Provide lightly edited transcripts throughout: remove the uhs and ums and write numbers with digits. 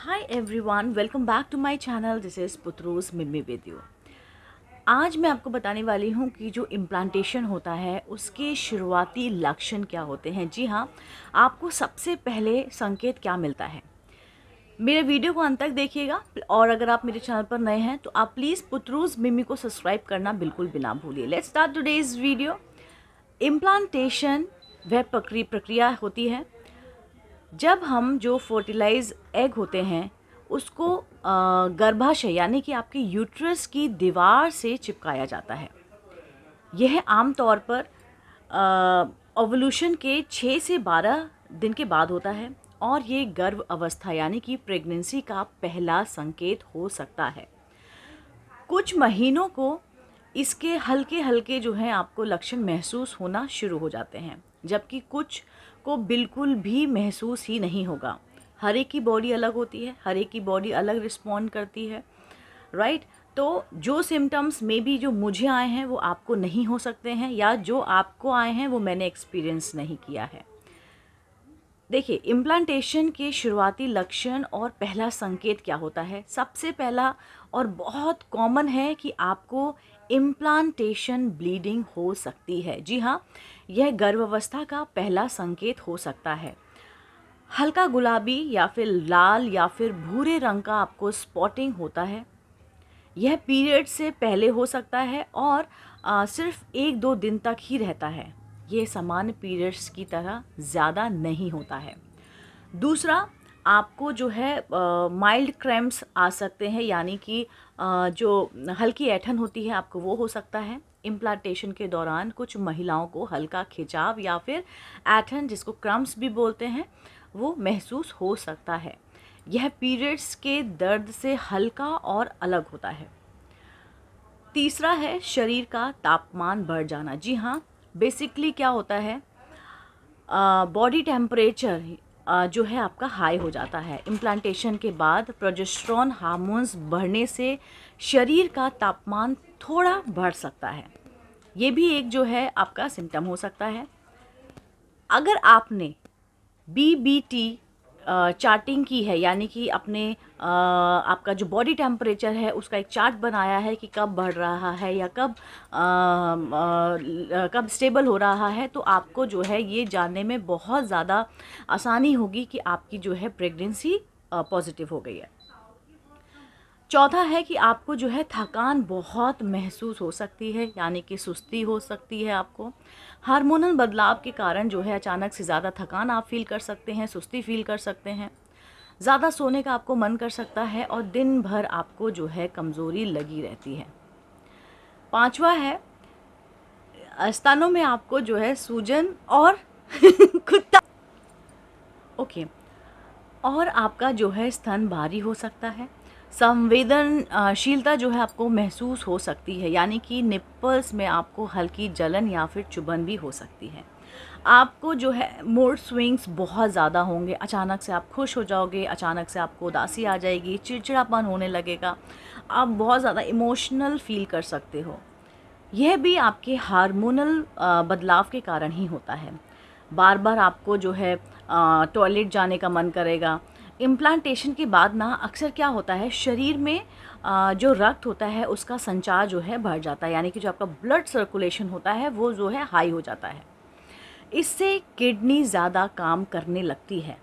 Hi everyone, welcome back to my channel. This is पुत्रूस मिम्मी with you. आज मैं आपको बताने वाली हूँ कि जो इम्प्लांटेशन होता है उसके शुरुआती लक्षण क्या होते हैं। जी हाँ, आपको सबसे पहले संकेत क्या मिलता है। मेरे वीडियो को अंत तक देखिएगा और अगर आप मेरे चैनल पर नए हैं तो आप प्लीज़ पुत्रूस मिम्मी को सब्सक्राइब करना बिल्कुल भी ना भूलिए। Let's start today's video. Implantation वह प्रक्रिया होती है जब हम जो फर्टिलाइज एग होते हैं उसको गर्भाशय यानी कि आपके यूट्रस की दीवार से चिपकाया जाता है। यह आमतौर पर ओवुलेशन के 6 से 12 दिन के बाद होता है और ये गर्भ अवस्था यानी कि प्रेगनेंसी का पहला संकेत हो सकता है। कुछ महीनों को इसके हल्के हल्के जो हैं आपको लक्षण महसूस होना शुरू हो जाते हैं, जबकि कुछ को बिल्कुल भी महसूस ही नहीं होगा। हर एक की बॉडी अलग होती है, हर एक की बॉडी अलग रिस्पॉन्ड करती है, राइट। तो जो सिम्टम्स मे बी जो मुझे आए हैं वो आपको नहीं हो सकते हैं, या जो आपको आए हैं वो मैंने एक्सपीरियंस नहीं किया है। देखिए, इम्प्लांटेशन के शुरुआती लक्षण और पहला संकेत क्या होता है। सबसे पहला और बहुत कॉमन है कि आपको इम्प्लांटेशन ब्लीडिंग हो सकती है। जी हाँ, यह गर्भावस्था का पहला संकेत हो सकता है। हल्का गुलाबी या फिर लाल या फिर भूरे रंग का आपको स्पॉटिंग होता है। यह पीरियड से पहले हो सकता है और सिर्फ 1-2 दिन तक ही रहता है। ये सामान्य पीरियड्स की तरह ज़्यादा नहीं होता है। दूसरा, आपको जो है माइल्ड क्रैम्प्स आ सकते हैं, यानी कि जो हल्की ऐंठन होती है आपको वो हो सकता है। इम्प्लांटेशन के दौरान कुछ महिलाओं को हल्का खिंचाव या फिर ऐंठन, जिसको क्रम्प्स भी बोलते हैं, वो महसूस हो सकता है। यह पीरियड्स के दर्द से हल्का और अलग होता है। तीसरा है शरीर का तापमान बढ़ जाना। जी हाँ, बेसिकली क्या होता है, बॉडी टेम्परेचर जो है आपका हाई हो जाता है। इम्प्लांटेशन के बाद प्रोजेस्टेरॉन हार्मोन्स बढ़ने से शरीर का तापमान थोड़ा बढ़ सकता है। ये भी एक जो है आपका सिम्टम हो सकता है। अगर आपने बीबीटी चार्टिंग की है, यानी कि अपने आपका जो बॉडी टेम्परेचर है उसका एक चार्ट बनाया है कि कब बढ़ रहा है या कब स्टेबल हो रहा है, तो आपको जो है ये जानने में बहुत ज़्यादा आसानी होगी कि आपकी जो है प्रेगनेंसी पॉजिटिव हो गई है। चौथा है कि आपको जो है थकान बहुत महसूस हो सकती है, यानी कि सुस्ती हो सकती है आपको। हार्मोनल बदलाव के कारण जो है अचानक से ज़्यादा थकान आप फील कर सकते हैं, सुस्ती फील कर सकते हैं। ज़्यादा सोने का आपको मन कर सकता है और दिन भर आपको जो है कमज़ोरी लगी रहती है। पांचवा है, स्तनों में आपको जो है सूजन और कुत्ता ओके और आपका जो है स्तन भारी हो सकता है। संवेदनशीलता जो है आपको महसूस हो सकती है, यानी कि निप्पल्स में आपको हल्की जलन या फिर चुभन भी हो सकती है। आपको जो है मूड स्विंग्स बहुत ज़्यादा होंगे। अचानक से आप खुश हो जाओगे, अचानक से आपको उदासी आ जाएगी, चिड़चिड़ापन होने लगेगा, आप बहुत ज़्यादा इमोशनल फील कर सकते हो। यह भी आपके हार्मोनल बदलाव के कारण ही होता है। बार बार आपको जो है टॉयलेट जाने का मन करेगा। इम्प्लांटेशन के बाद ना अक्सर क्या होता है, शरीर में जो रक्त होता है उसका संचार जो है बढ़ जाता है, यानी कि जो आपका ब्लड सर्कुलेशन होता है वो जो है हाई हो जाता है। इससे किडनी ज़्यादा काम करने लगती है।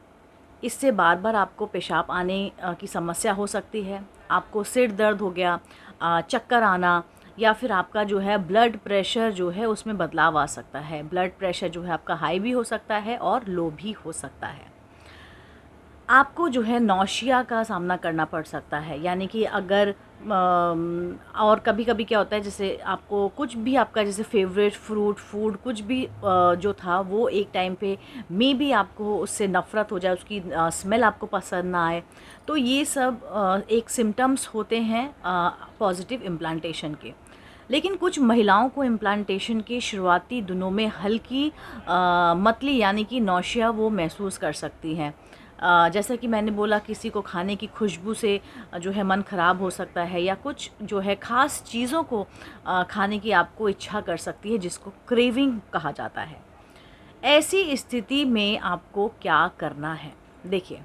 इससे बार बार आपको पेशाब आने की समस्या हो सकती है। आपको सिर दर्द हो गया, चक्कर आना, या फिर आपका जो है ब्लड प्रेशर जो है उसमें बदलाव आ सकता है। ब्लड प्रेशर जो है आपका हाई भी हो सकता है और लो भी हो सकता है। आपको जो है नौशिया का सामना करना पड़ सकता है, यानी कि अगर और कभी-कभी क्या होता है, जैसे आपको कुछ भी आपका जैसे फेवरेट फ्रूट फूड कुछ भी जो था वो एक टाइम पे मे बी आपको उससे नफ़रत हो जाए, उसकी स्मेल आपको पसंद ना आए, तो ये सब एक सिम्टम्स होते हैं पॉजिटिव इम्प्लांटेशन के। लेकिन कुछ महिलाओं को इम्प्लांटेशन के शुरुआती दिनों में हल्की मतली यानी कि नौशिया वो महसूस कर सकती हैं। जैसा कि मैंने बोला, किसी को खाने की खुशबू से जो है मन ख़राब हो सकता है, या कुछ जो है ख़ास चीज़ों को खाने की आपको इच्छा कर सकती है, जिसको क्रेविंग कहा जाता है। ऐसी स्थिति में आपको क्या करना है? देखिए,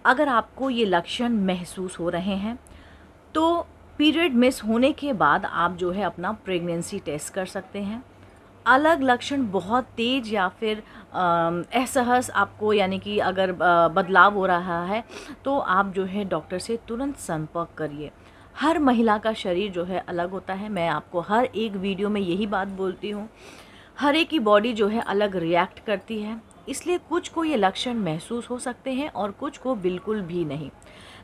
अगर आपको ये लक्षण महसूस हो रहे हैं तो पीरियड मिस होने के बाद आप जो है अपना प्रेगनेंसी टेस्ट कर सकते हैं। अलग लक्षण बहुत तेज़ या फिर असहज आपको यानी कि अगर बदलाव हो रहा है तो आप जो है डॉक्टर से तुरंत संपर्क करिए। हर महिला का शरीर जो है अलग होता है, मैं आपको हर एक वीडियो में यही बात बोलती हूँ। हर एक की बॉडी जो है अलग रिएक्ट करती है, इसलिए कुछ को ये लक्षण महसूस हो सकते हैं और कुछ को बिल्कुल भी नहीं।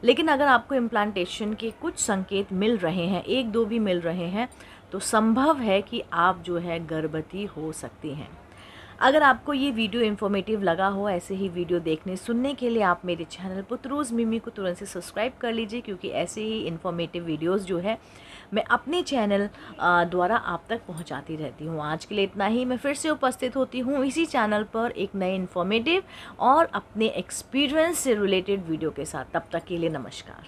लेकिन अगर आपको इम्प्लांटेशन के कुछ संकेत मिल रहे हैं, एक दो भी मिल रहे हैं, तो संभव है कि आप जो है गर्भवती हो सकती हैं। अगर आपको ये वीडियो इन्फॉर्मेटिव लगा हो, ऐसे ही वीडियो देखने सुनने के लिए आप मेरे चैनल पुत्रूज़ मिमी को तुरंत से सब्सक्राइब कर लीजिए, क्योंकि ऐसे ही इन्फॉर्मेटिव वीडियोस जो है मैं अपने चैनल द्वारा आप तक पहुंचाती रहती हूं। आज के लिए इतना ही। मैं फिर से उपस्थित होती हूं इसी चैनल पर एक नए इन्फॉर्मेटिव और अपने एक्सपीरियंस से रिलेटेड वीडियो के साथ। तब तक के लिए नमस्कार।